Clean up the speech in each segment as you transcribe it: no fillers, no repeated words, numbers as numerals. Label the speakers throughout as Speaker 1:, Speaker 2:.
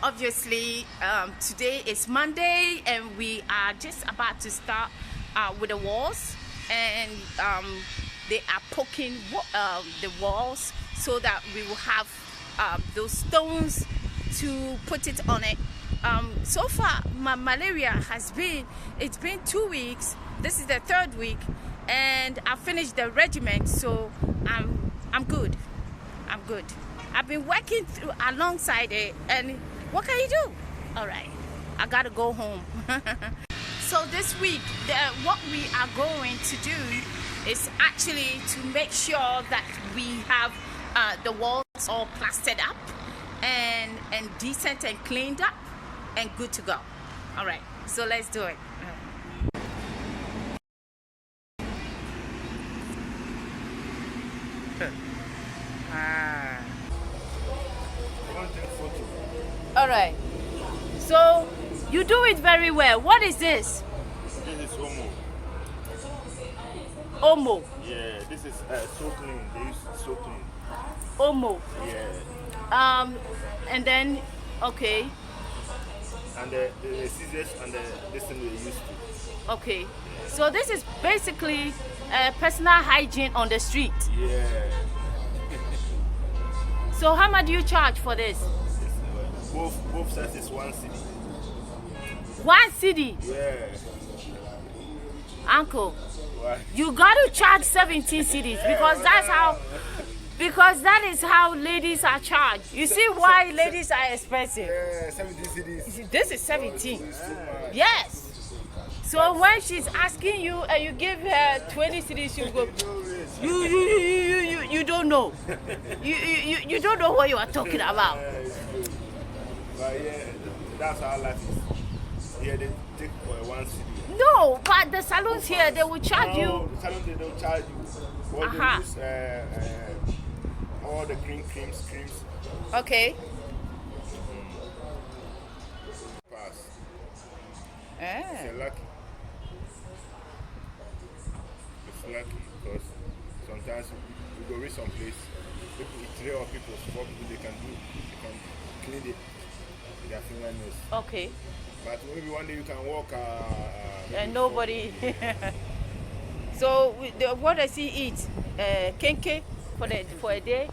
Speaker 1: obviously today is Monday and we are just about to start with the walls, and they are poking the walls so that we will have those stones to put it on it. So far my malaria has been, it's been 2 weeks. This is the 3rd week and I finished the regimen, so I'm good. I'm good. I've been working through alongside it, and what can you do? All right, I gotta go home. So this week, what we are going to do is actually to make sure that we have the walls all plastered up and decent and cleaned up and good to go. All right, so let's do it. All right, so you do it very well. What is this?
Speaker 2: This is Omo.
Speaker 1: Omo.
Speaker 2: Yeah, this is so clean. They use so clean.
Speaker 1: Omo.
Speaker 2: Yeah.
Speaker 1: And then, okay.
Speaker 2: And the scissors and this thing we used to.
Speaker 1: Okay. So this is basically personal hygiene on the street.
Speaker 2: Yeah.
Speaker 1: So how much do you charge for this?
Speaker 2: Both sides is 1 cedi.
Speaker 1: 1 cedi?
Speaker 2: Yeah.
Speaker 1: Uncle,
Speaker 2: Why?
Speaker 1: you got to charge 17 cedis because that's how, because that is how ladies are charged. You see why ladies are expensive?
Speaker 2: Yeah, 17 cedis.
Speaker 1: This is 17.
Speaker 2: Oh,
Speaker 1: Yes. So when she's asking you and you give her 20 cedis, she'll go, you don't know. You don't know what you are talking about.
Speaker 2: But yeah, that's how life is. Yeah, they take 1 cedi.
Speaker 1: No, but the salons here, they will charge you.
Speaker 2: The salon, they don't charge you. What they use, all the creams.
Speaker 1: Okay.
Speaker 2: Pass.
Speaker 1: Ah.
Speaker 2: You're lucky. It's lucky because sometimes we go reach some place, people, 3 or people, 4 people, they can clean it with their fingernails.
Speaker 1: Okay.
Speaker 2: But maybe one day you can walk
Speaker 1: And nobody. So what does he eat? Kenke for a day?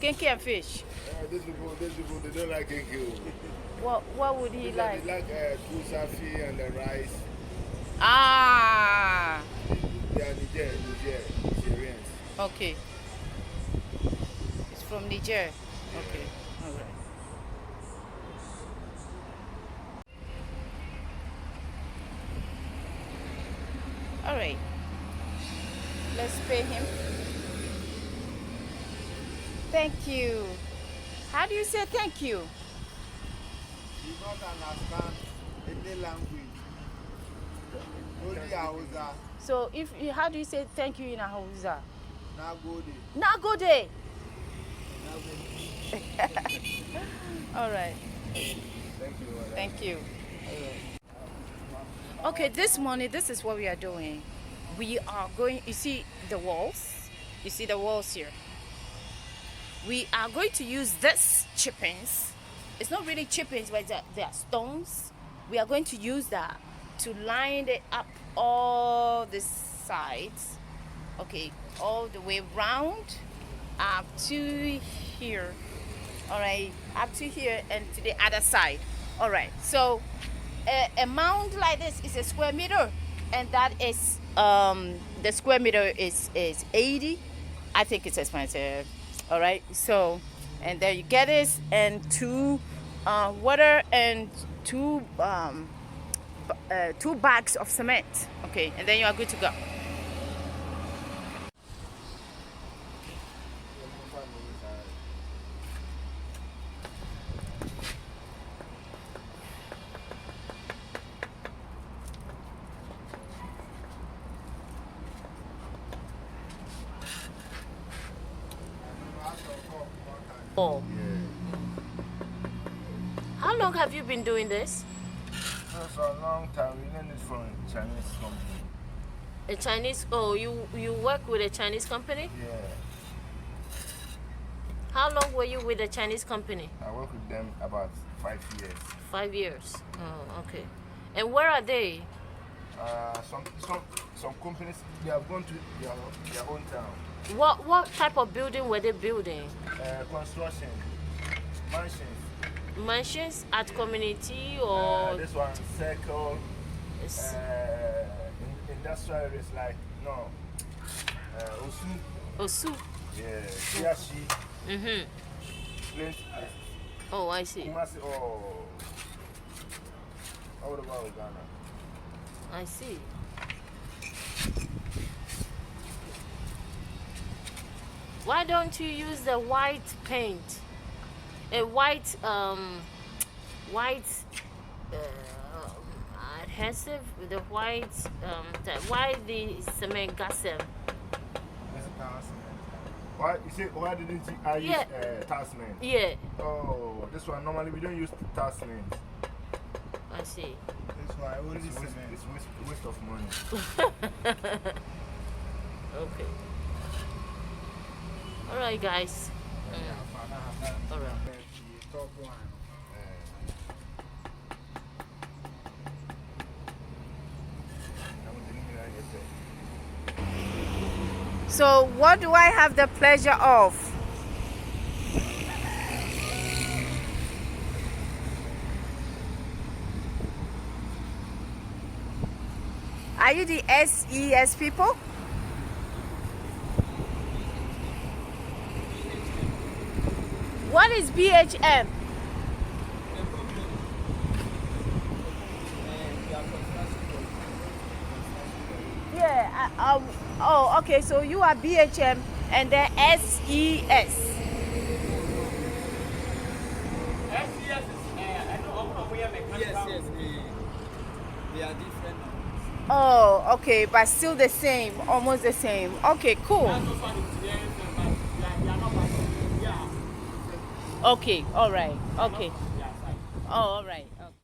Speaker 1: Kenke and fish.
Speaker 2: These people, they don't like kenke.
Speaker 1: What would he like?
Speaker 2: They like tusafi and the rice.
Speaker 1: Ah.
Speaker 2: They are Nigerians.
Speaker 1: Okay. It's from Niger. Okay. All right. All right. Let's pay him. Thank you. How do you say thank you?
Speaker 3: You don't understand any language. Only Hausa.
Speaker 1: So how do you say thank you in Hausa?
Speaker 3: Nagode.
Speaker 1: Nagode. All right. Thank you. Okay, this morning, this is what we are doing. We are going, you see the walls? You see the walls here? We are going to use this chippings. It's not really chippings, but they are stones. We are going to use that to line it up all the sides. Okay, all the way round up to here. All right, up to here and to the other side. All right, so a mound like this is a square meter, and that is the square meter is 80. I think it's expensive. All right, so and there you get this, and 2 water and 2 bags of cement. Okay, and then you are good to go. Oh.
Speaker 2: Yeah.
Speaker 1: How long have you been doing this?
Speaker 2: For a long time. We learned it from a Chinese company.
Speaker 1: A Chinese? Oh, you work with a Chinese company?
Speaker 2: Yeah.
Speaker 4: How long were you with the Chinese company?
Speaker 2: I worked with them about 5 years.
Speaker 4: 5 years. Oh, okay. And where are they?
Speaker 2: Some companies, they have gone to their own town.
Speaker 4: What type of building were they building?
Speaker 2: Construction, mansions.
Speaker 4: Mansions at community or?
Speaker 2: This one, circle. Industrial areas like Osu.
Speaker 4: Osu.
Speaker 2: Yeah, Kiashi.
Speaker 4: Oh, I see.
Speaker 2: Oh, what about Ghana?
Speaker 4: I see. Why don't you use the white paint? A white adhesive with the white why the cement gasem?
Speaker 2: Why didn't I use tar cement?
Speaker 4: Yeah.
Speaker 2: Oh, this one normally we don't use tar cement.
Speaker 4: I see.
Speaker 3: That's why only cement.
Speaker 2: It's waste of money.
Speaker 4: Okay. All right, guys. All right.
Speaker 3: Top one.
Speaker 1: So what do I have the pleasure of? Are you the SES people? What is BHM? Yeah, oh, okay, so you are BHM and then SES.
Speaker 5: SES is, I know we are mechanical.
Speaker 3: Yes, they are different.
Speaker 1: Oh, okay, but still the same, almost the same. Okay, cool. Okay, all right, okay. Oh, all right. Okay.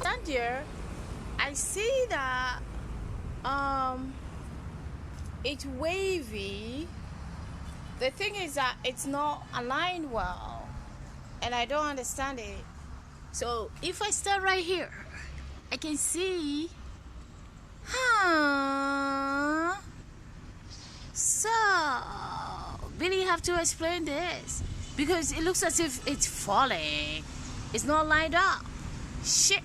Speaker 1: Stand here, I see that it's wavy. The thing is that it's not aligned well, and I don't understand it. So if I stand right here, I can see. So really have to explain this because it looks as if it's falling. It's not lined up. Shit.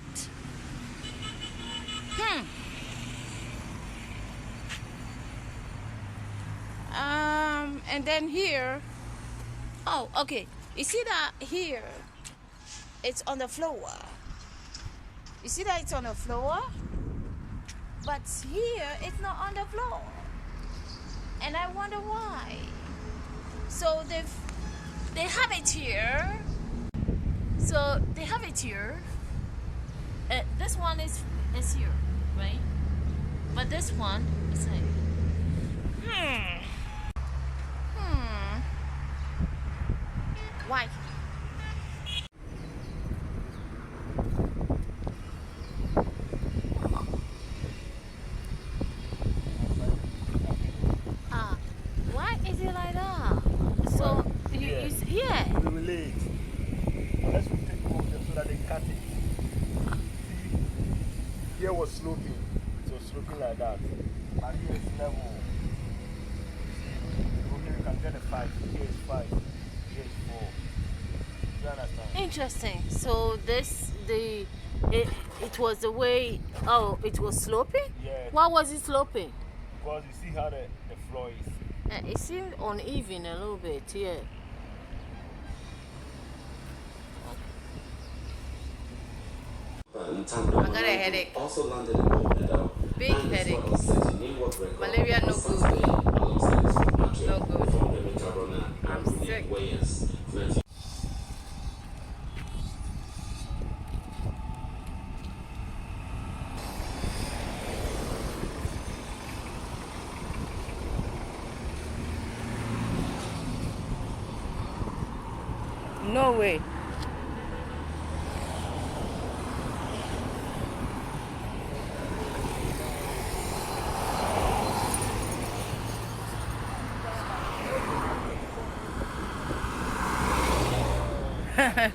Speaker 1: And then here, oh, okay. You see that here, it's on the floor. You see that it's on the floor? But here, it's not on the floor. And I wonder why. So they have it here. So they have it here. This one is here, right? But this one is here. Why? Why is it like that? So yeah.
Speaker 2: We relate. Unless we take off them so that they cut it. See, here was sloping. It was sloping like that. And here it's level. Okay, you can get a 5. Here is 5. Here is 4. Do you understand?
Speaker 4: Interesting. So it was the way. Oh, it was sloping.
Speaker 2: Yeah.
Speaker 4: Why was it sloping?
Speaker 2: Because you see how the floor is.
Speaker 4: It seemed uneven a little bit. Yeah.
Speaker 1: I got a headache.
Speaker 6: Also landed in Moldova.
Speaker 1: Big headache. Malaria no good. No good. I'm sick. No way.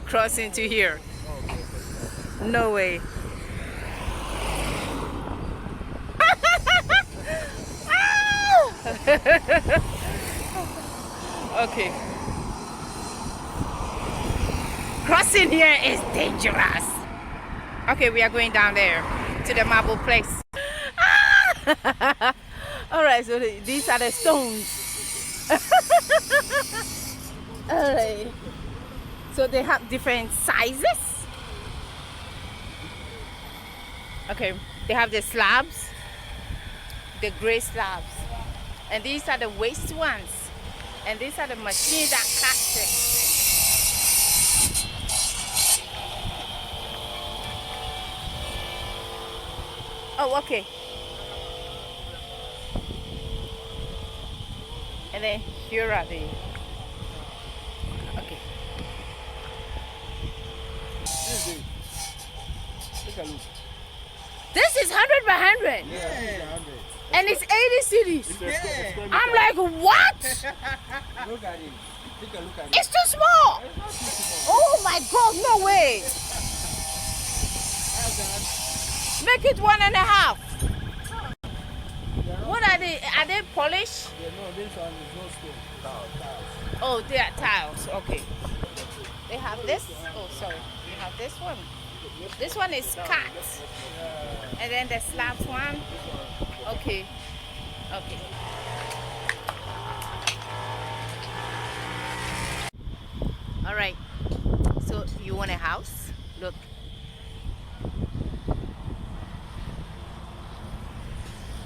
Speaker 1: cross into here. No way. Okay. Crossing here is dangerous. Okay, we are going down there to the marble place. All right, so these are the stones. All right. So they have different sizes. Okay, they have the slabs, the gray slabs, and these are the waste ones. And these are the machines that cut it. Oh, okay. And then here are the, okay.
Speaker 3: Take a look.
Speaker 1: This is 100 by 100.
Speaker 3: Yeah.
Speaker 1: And it's 80 cities. I'm like, what?
Speaker 3: Look at it. Take a look at it.
Speaker 1: It's too small.
Speaker 3: It's not too small.
Speaker 1: Oh my God, no way. Make it 1.5. What are they? Are they polished?
Speaker 3: Yeah, no, this one is no stone. Tiles.
Speaker 1: Oh, they are tiles. Okay. They have this. Oh, sorry. You have this one. This one is cut. And then the slab one. Okay. Okay. All right. So you want a house? Look.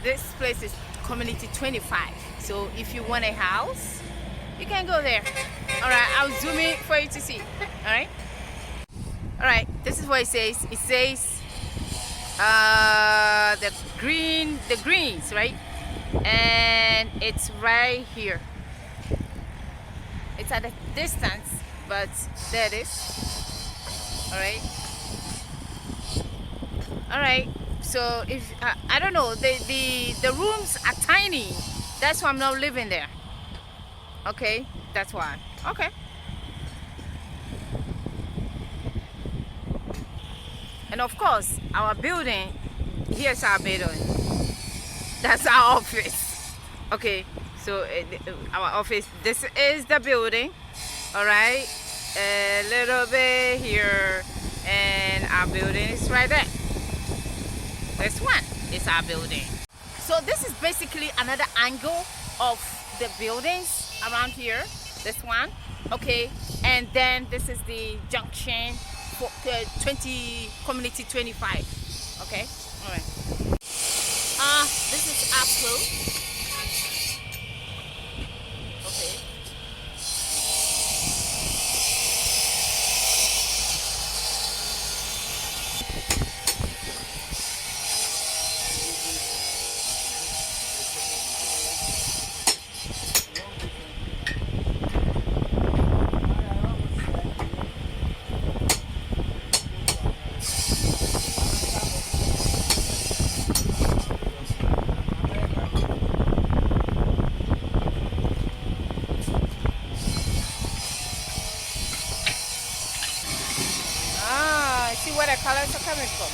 Speaker 1: This place is community 25. So if you want a house, you can go there. All right, I'll zoom in for you to see. All right. All right. This is what it says. It says the greens, right? And it's right here. It's at a distance, but there it is. All right. All right. So if I don't know, the rooms are tiny. That's why I'm not living there. Okay, that's why. Okay. And of course, our building. Here's our building. That's our office. Okay. So our office. This is the building. All right. A little bit here, and our building is right there. This one is our building. So this is basically another angle of the buildings around here. This one, okay, and then this is the junction for community 25. Okay, all right. This is up close. Okay. See where the colors are coming from.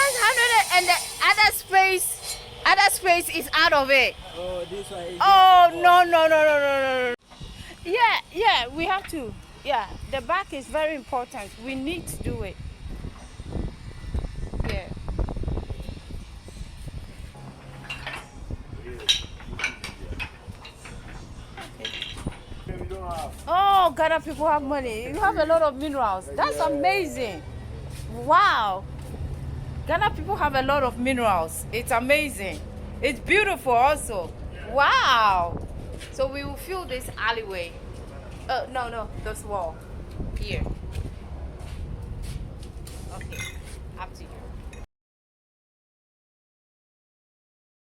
Speaker 1: 600 and the other space is out of it.
Speaker 3: Oh, this one is.
Speaker 1: Oh, no. Yeah, we have to. Yeah, the back is very important. We need to do it. Yeah.
Speaker 2: We don't have.
Speaker 1: Oh, Ghana people have money. You have a lot of minerals. That's amazing. Wow. Ghana people have a lot of minerals. It's amazing. It's beautiful also. Wow. So we will fill this alleyway. No, this wall. Here. Okay, up to you.